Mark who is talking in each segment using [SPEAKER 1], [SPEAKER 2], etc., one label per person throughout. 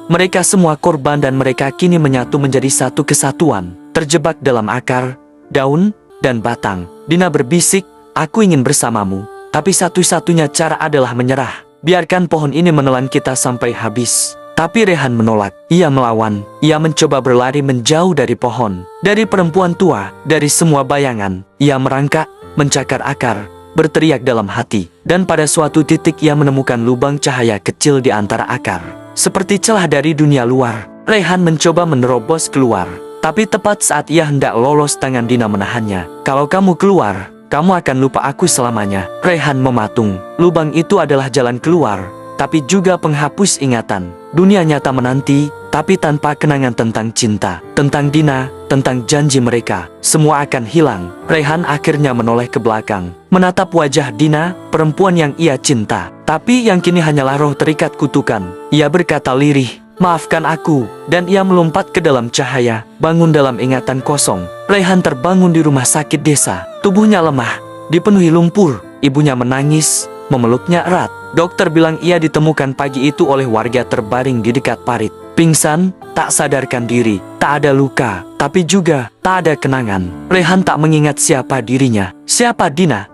[SPEAKER 1] Mereka semua korban dan mereka kini menyatu menjadi satu kesatuan, terjebak dalam akar, daun, dan batang. Dina berbisik, aku ingin bersamamu, tapi satu-satunya cara adalah menyerah. Biarkan pohon ini menelan kita sampai habis. Tapi Rehan menolak. Ia melawan. Ia mencoba berlari menjauh dari pohon, dari perempuan tua, dari semua bayangan. Ia merangkak, mencakar akar, berteriak dalam hati. Dan pada suatu titik ia menemukan lubang cahaya kecil di antara akar. Seperti celah dari dunia luar. Rehan mencoba menerobos keluar. Tapi tepat saat ia hendak lolos, tangan Dina menahannya. Kalau kamu keluar, kamu akan lupa aku selamanya. Rehan mematung. Lubang itu adalah jalan keluar, tapi juga penghapus ingatan. Dunia nyata menanti, tapi tanpa kenangan tentang cinta, tentang Dina, tentang janji mereka. Semua akan hilang. Rehan akhirnya menoleh ke belakang, menatap wajah Dina, perempuan yang ia cinta, tapi yang kini hanyalah roh terikat kutukan. Ia berkata lirih, "Maafkan aku," dan ia melompat ke dalam cahaya, bangun dalam ingatan kosong. Rehan terbangun di rumah sakit desa. Tubuhnya lemah, dipenuhi lumpur. Ibunya menangis, memeluknya erat. Dokter bilang ia ditemukan pagi itu oleh warga terbaring di dekat parit. Pingsan, tak sadarkan diri, tak ada luka, tapi juga tak ada kenangan. Rehan tak mengingat siapa dirinya, siapa Dina,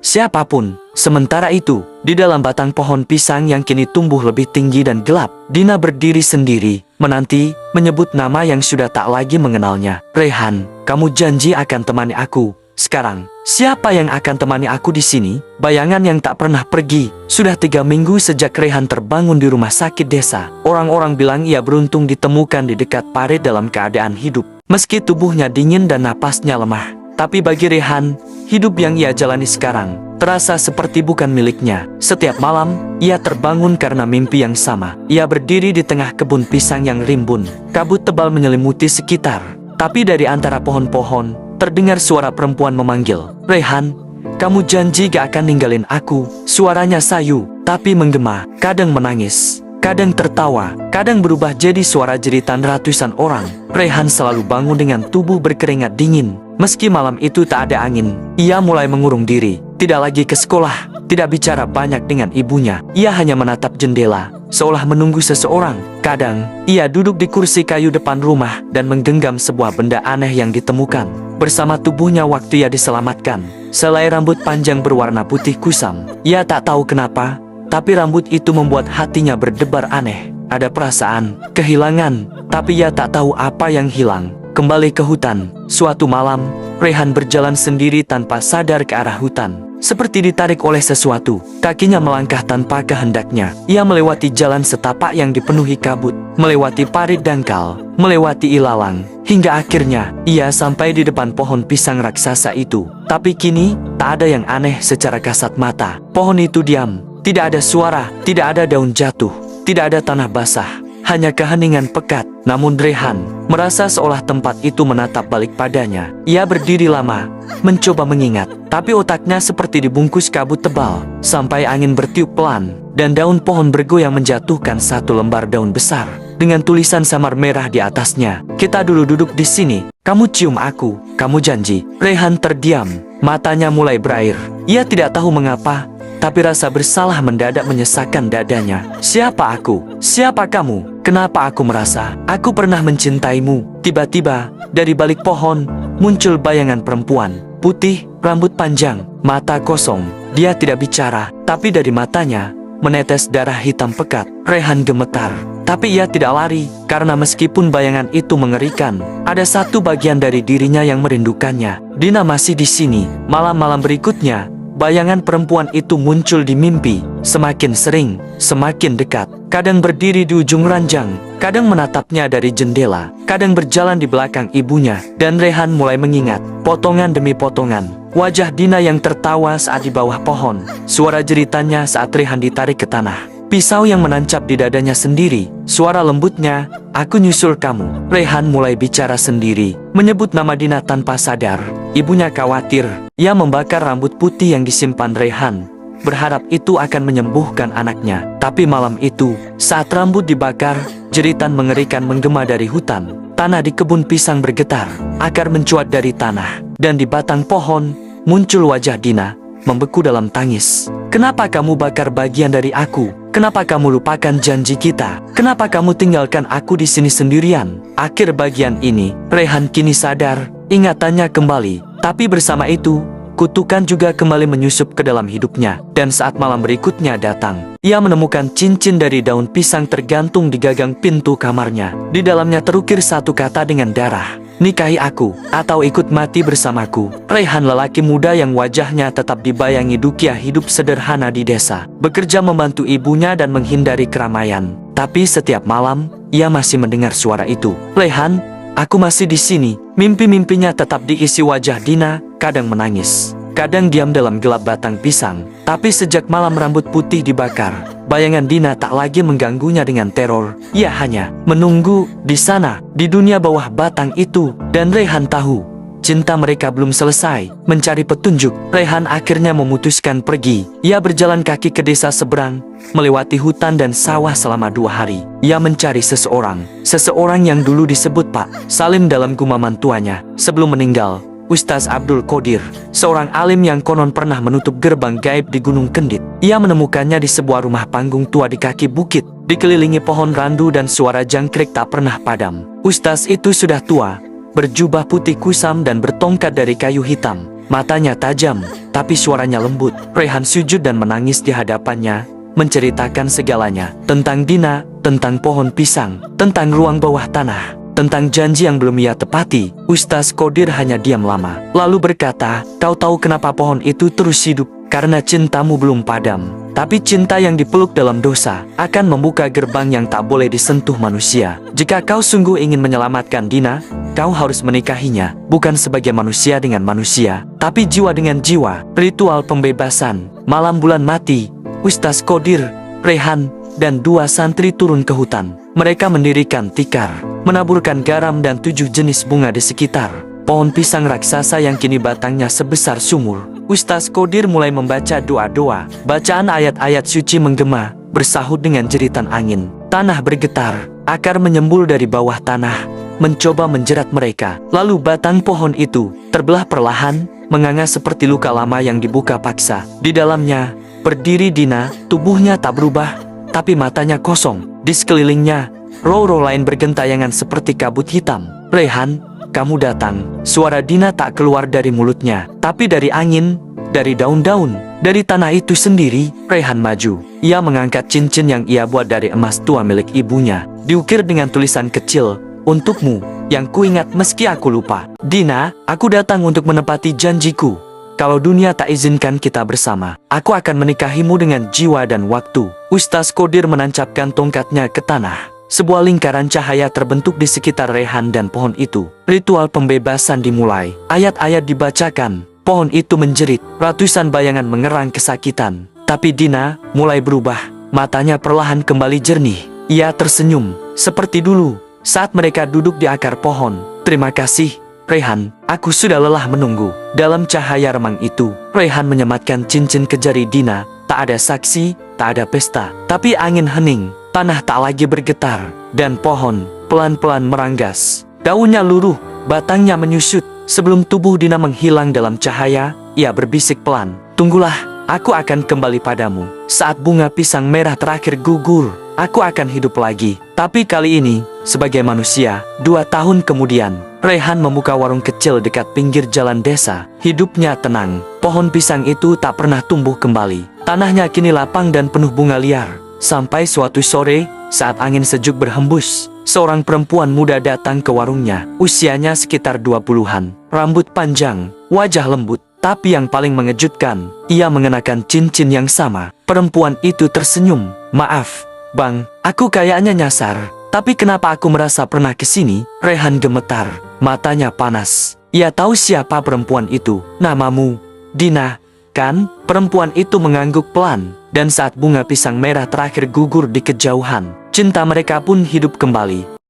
[SPEAKER 1] siapapun. Sementara itu, di dalam batang pohon pisang yang kini tumbuh lebih tinggi dan gelap, Dina berdiri sendiri, menanti, menyebut nama yang sudah tak lagi mengenalnya. "Rehan, kamu janji akan temani aku. Sekarang, siapa yang akan temani aku di sini?" Bayangan yang tak pernah pergi. Sudah 3 minggu sejak Rehan terbangun di rumah sakit desa. Orang-orang bilang ia beruntung ditemukan di dekat parit dalam keadaan hidup. Meski tubuhnya dingin dan napasnya lemah, tapi bagi Rehan, hidup yang ia jalani sekarang terasa seperti bukan miliknya. Setiap malam, ia terbangun karena mimpi yang sama. Ia berdiri di tengah kebun pisang yang rimbun. Kabut tebal menyelimuti sekitar. Tapi dari antara pohon-pohon, terdengar suara perempuan memanggil, "Rehan, kamu janji gak akan ninggalin aku?" Suaranya sayu, tapi menggema. Kadang menangis, kadang tertawa, kadang berubah jadi suara jeritan ratusan orang. Rehan selalu bangun dengan tubuh berkeringat dingin. Meski malam itu tak ada angin, ia mulai mengurung diri. Tidak lagi ke sekolah, tidak bicara banyak dengan ibunya. Ia hanya menatap jendela, seolah menunggu seseorang. Kadang, ia duduk di kursi kayu depan rumah dan menggenggam sebuah benda aneh yang ditemukan. Bersama tubuhnya waktu ia diselamatkan, selai rambut panjang berwarna putih kusam. Ia tak tahu kenapa, tapi rambut itu membuat hatinya berdebar aneh. Ada perasaan kehilangan, tapi ia tak tahu apa yang hilang. Kembali ke hutan. Suatu malam, Rehan berjalan sendiri tanpa sadar ke arah hutan. Seperti ditarik oleh sesuatu, kakinya melangkah tanpa kehendaknya. Ia melewati jalan setapak yang dipenuhi kabut, melewati parit dangkal, melewati ilalang, hingga akhirnya ia sampai di depan pohon pisang raksasa itu. Tapi kini, tak ada yang aneh secara kasat mata. Pohon itu diam, tidak ada suara, tidak ada daun jatuh, tidak ada tanah basah, hanya keheningan pekat. Namun Rehan merasa seolah tempat itu menatap balik padanya. Ia berdiri lama, mencoba mengingat, tapi otaknya seperti dibungkus kabut tebal. Sampai angin bertiup pelan, dan daun pohon bergoyang menjatuhkan satu lembar daun besar dengan tulisan samar merah di atasnya. "Kita dulu duduk di sini. Kamu cium aku, kamu janji." Rehan terdiam, matanya mulai berair. Ia tidak tahu mengapa, tapi rasa bersalah mendadak menyesakkan dadanya. "Siapa aku? Siapa kamu? Kenapa aku merasa aku pernah mencintaimu?" Tiba-tiba, dari balik pohon, muncul bayangan perempuan. Putih, rambut panjang, mata kosong. Dia tidak bicara, tapi dari matanya menetes darah hitam pekat. Rehan gemetar, tapi ia tidak lari, karena meskipun bayangan itu mengerikan, ada satu bagian dari dirinya yang merindukannya. Dina masih di sini. Malam-malam berikutnya, bayangan perempuan itu muncul di mimpi. Semakin sering, semakin dekat. Kadang berdiri di ujung ranjang, kadang menatapnya dari jendela, kadang berjalan di belakang ibunya. Dan Rehan mulai mengingat, potongan demi potongan, wajah Dina yang tertawa saat di bawah pohon, suara jeritannya saat Rehan ditarik ke tanah, pisau yang menancap di dadanya sendiri, suara lembutnya, "Aku nyusul kamu." Rehan mulai bicara sendiri, menyebut nama Dina tanpa sadar. Ibunya khawatir. Ia membakar rambut putih yang disimpan Rehan, berharap itu akan menyembuhkan anaknya. Tapi malam itu, saat rambut dibakar, jeritan mengerikan menggema dari hutan. Tanah di kebun pisang bergetar, akar mencuat dari tanah, dan di batang pohon, muncul wajah Dina, membeku dalam tangis. "Kenapa kamu bakar bagian dari aku?" kenapa kamu lupakan janji kita? Kenapa kamu tinggalkan aku di sini sendirian? Akhir bagian ini, Rehan kini sadar, ingatannya kembali. Tapi bersama itu, kutukan juga kembali menyusup ke dalam hidupnya. Dan saat malam berikutnya datang, ia menemukan cincin dari daun pisang tergantung di gagang pintu kamarnya. Di dalamnya terukir satu kata dengan darah. Nikahi aku, atau ikut mati bersamaku. Rehan lelaki muda yang wajahnya tetap dibayangi dukia hidup sederhana di desa. Bekerja membantu ibunya dan menghindari keramaian. Tapi setiap malam, ia masih mendengar suara itu. Rehan, aku masih di sini. Mimpi-mimpinya tetap diisi wajah Dina, kadang menangis, kadang diam dalam gelap batang pisang. Tapi sejak malam rambut putih dibakar, bayangan Dina tak lagi mengganggunya dengan teror. Ia hanya menunggu di sana, di dunia bawah batang itu. Dan Rehan tahu, cinta mereka belum selesai. Mencari petunjuk, Rehan akhirnya memutuskan pergi. Ia berjalan kaki ke desa seberang, melewati hutan dan sawah selama 2 hari. Ia mencari seseorang yang dulu disebut Pak Salim dalam gumaman tuanya. Sebelum meninggal, Ustaz Abdul Qadir, seorang alim yang konon pernah menutup gerbang gaib di Gunung Kendit. Ia menemukannya di sebuah rumah panggung tua di kaki bukit, dikelilingi pohon randu dan suara jangkrik tak pernah padam. Ustaz itu sudah tua, berjubah putih kusam dan bertongkat dari kayu hitam. Matanya tajam, tapi suaranya lembut. Rehan sujud dan menangis di hadapannya, menceritakan segalanya. Tentang Dina, tentang pohon pisang, tentang ruang bawah tanah, tentang janji yang belum ia tepati. Ustaz Qadir hanya diam lama, lalu berkata, "Kau tahu kenapa pohon itu terus hidup? Karena cintamu belum padam. Tapi cinta yang dipeluk dalam dosa akan membuka gerbang yang tak boleh disentuh manusia. Jika kau sungguh ingin menyelamatkan Dina, kau harus menikahinya, bukan sebagai manusia dengan manusia, tapi jiwa dengan jiwa." Ritual pembebasan. Malam bulan mati, Ustaz Qadir, Rehan, dan 2 santri turun ke hutan. Mereka mendirikan tikar, menaburkan garam dan 7 jenis bunga di sekitar pohon pisang raksasa yang kini batangnya sebesar sumur. Ustaz Qadir mulai membaca doa-doa. Bacaan ayat-ayat suci menggema, bersahut dengan jeritan angin. Tanah bergetar, akar menyembul dari bawah tanah, mencoba menjerat mereka. Lalu batang pohon itu terbelah perlahan, menganga seperti luka lama yang dibuka paksa. Di dalamnya berdiri Dina, tubuhnya tak berubah, tapi matanya kosong. Di sekelilingnya, roh-roh lain bergentayangan seperti kabut hitam. "Rehan, kamu datang." Suara Dina tak keluar dari mulutnya, tapi dari angin, dari daun-daun, dari tanah itu sendiri. Rehan maju. Ia mengangkat cincin yang ia buat dari emas tua milik ibunya. Diukir dengan tulisan kecil, "Untukmu, yang kuingat meski aku lupa." "Dina, aku datang untuk menepati janjiku. Kalau dunia tak izinkan kita bersama, aku akan menikahimu dengan jiwa dan waktu." Ustaz Qadir menancapkan tongkatnya ke tanah. Sebuah lingkaran cahaya terbentuk di sekitar Rehan dan pohon itu. Ritual pembebasan dimulai. Ayat-ayat dibacakan. Pohon itu menjerit. Ratusan bayangan mengerang kesakitan. Tapi Dina mulai berubah. Matanya perlahan kembali jernih. Ia tersenyum, seperti dulu, saat mereka duduk di akar pohon. "Terima kasih, Rehan, aku sudah lelah menunggu." Dalam cahaya remang itu, Rehan menyematkan cincin ke jari Dina. Tak ada saksi, tak ada pesta, tapi angin hening. Tanah tak lagi bergetar, dan pohon pelan-pelan meranggas. Daunnya luruh, batangnya menyusut. Sebelum tubuh Dina menghilang dalam cahaya, ia berbisik pelan, "Tunggulah, aku akan kembali padamu. Saat bunga pisang merah terakhir gugur, aku akan hidup lagi." Tapi kali ini, sebagai manusia. 2 tahun kemudian, Rehan membuka warung kecil dekat pinggir jalan desa. Hidupnya tenang. Pohon pisang itu tak pernah tumbuh kembali. Tanahnya kini lapang dan penuh bunga liar. Sampai suatu sore, saat angin sejuk berhembus, seorang perempuan muda datang ke warungnya. Usianya sekitar 20-an, rambut panjang, wajah lembut. Tapi yang paling mengejutkan, ia mengenakan cincin yang sama. Perempuan itu tersenyum. "Maaf, Bang, aku kayaknya nyasar. Tapi kenapa aku merasa pernah kesini?" Rehan gemetar, matanya panas. Ia tahu siapa perempuan itu. "Namamu Dina, kan?" Perempuan itu mengangguk pelan. Dan saat bunga pisang merah terakhir gugur di kejauhan, cinta mereka pun hidup kembali.